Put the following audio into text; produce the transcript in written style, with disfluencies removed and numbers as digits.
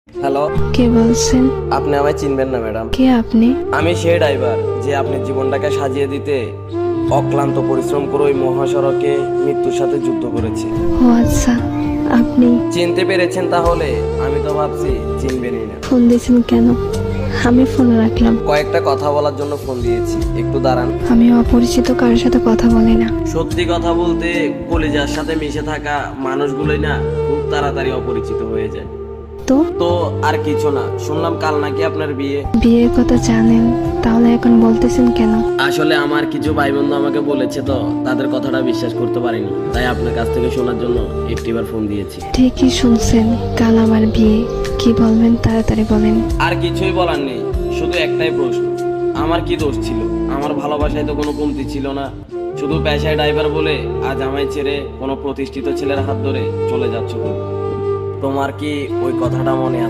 Hello, কে বলছেন? আপনি আমায় চিনবেন না ম্যাডাম। কে আপনি? আমি সেই ড্রাইভার যে আপনি জীবনটাকে সাজিয়ে দিতে অক্লান্ত পরিশ্রম করে ওই মহাসড়কে মৃত্যুর সাথে যুদ্ধ করেছে। ও আচ্ছা, আপনি চিনতে পেরেছেন তাহলে? আমি তো ভাবছি চিনবেনই না। ফোন দিয়েছেন কেন? আমি ফোন রাখলাম। কয়েকটা কথা বলার জন্য ফোন দিয়েছি, একটু দাঁড়ান। আমি অপরিচিত কারোর সাথে কথা বলি না। সত্যি কথা বলতে কলিজার সাথে মিশে থাকা মানুষগুলোই না খুব তাড়াতাড়ি অপরিচিত হয়ে যায়। তো তো আর কিছু না, শুনলাম কাল নাকি আপনার বিয়ে। বিয়ের কথা জানেন, তাহলে এখন বলতেছেন কেন? আসলে আমার কিছু ভাই বন্ধু আমাকে বলেছে তো, তাদের কথাটা বিশ্বাস করতে পারিনি, তাই আপনার কাছ থেকে শোনার জন্য একটিবার ফোন দিয়েছি। ঠিকই শুনছেন, কাল আমার বিয়ে। কি বলবেন তাড়াতাড়ি বলেন। আর কিছুই বলার নেই, শুধু একটাই প্রশ্ন, আমার কি দোষ ছিল? আমার ভালোবাসায় তো কোনো কমতি ছিল না, শুধু পেশায় ড্রাইভার বলে আজ আমায় ছেড়ে কোনো প্রতিষ্ঠিত ছেলের হাত ধরে চলে যাচ্ছ তুমি। তোমার কি ওই কথাটা মনে আছে?